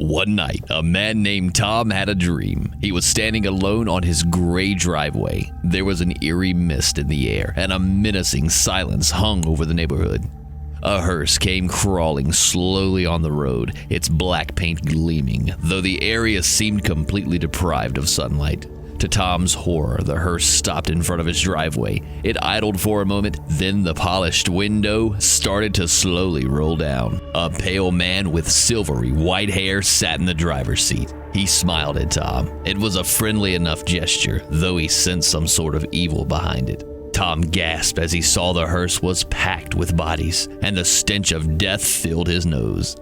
One night, a man named Tom had a dream. He was standing alone on his gray driveway. There was an eerie mist in the air, and a menacing silence hung over the neighborhood. A hearse came crawling slowly on the road, its black paint gleaming, though the area seemed completely deprived of sunlight. To Tom's horror, the hearse stopped in front of his driveway. It idled for a moment, then the polished window started to slowly roll down. A pale man with silvery white hair sat in the driver's seat. He smiled at Tom. It was a friendly enough gesture, though he sensed some sort of evil behind it. Tom gasped as he saw the hearse was packed with bodies, and the stench of death filled his nose.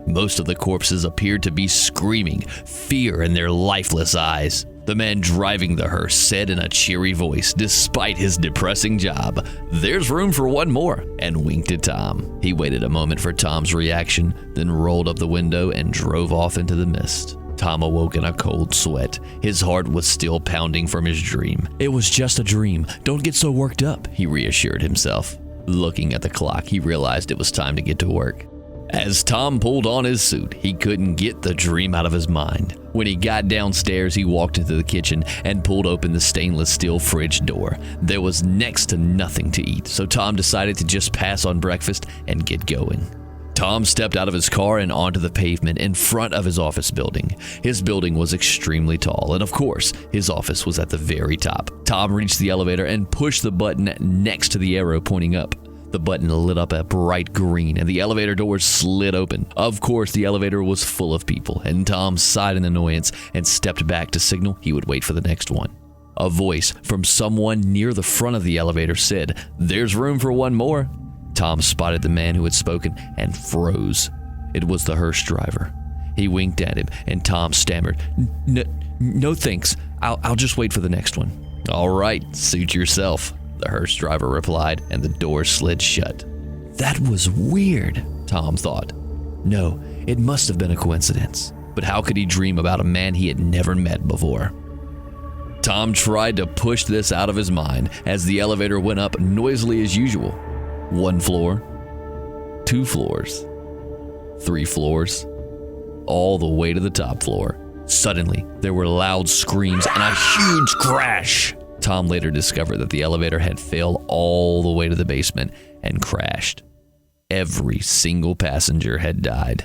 Most of the corpses appeared to be screaming, fear in their lifeless eyes. The man driving the hearse said in a cheery voice, despite his depressing job, "There's room for one more," and winked at Tom. He waited a moment for Tom's reaction, then rolled up the window and drove off into the mist. Tom awoke in a cold sweat. His heart was still pounding from his dream. "It was just a dream. Don't get so worked up," he reassured himself. Looking at the clock, he realized it was time to get to work. As Tom pulled on his suit, he couldn't get the dream out of his mind. When he got downstairs, he walked into the kitchen and pulled open the stainless steel fridge door. There was next to nothing to eat, so Tom decided to just pass on breakfast and get going. Tom stepped out of his car and onto the pavement in front of his office building. His building was extremely tall, and of course, his office was at the very top. Tom reached the elevator and pushed the button next to the arrow pointing up. The button lit up a bright green, and the elevator doors slid open. Of course, the elevator was full of people, and Tom sighed in annoyance and stepped back to signal he would wait for the next one. A voice from someone near the front of the elevator said, "There's room for one more." Tom spotted the man who had spoken and froze. It was the hearse driver. He winked at him, and Tom stammered, No thanks. I'll just wait for the next one." "All right, suit yourself," the hearse driver replied, and the door slid shut. That was weird, Tom thought. No, it must have been a coincidence. But how could he dream about a man he had never met before? Tom tried to push this out of his mind as the elevator went up noisily as usual. 1 floor, 2 floors, 3 floors, all the way to the top floor. Suddenly, there were loud screams and a huge crash. Tom later discovered that the elevator had failed all the way to the basement and crashed. Every single passenger had died.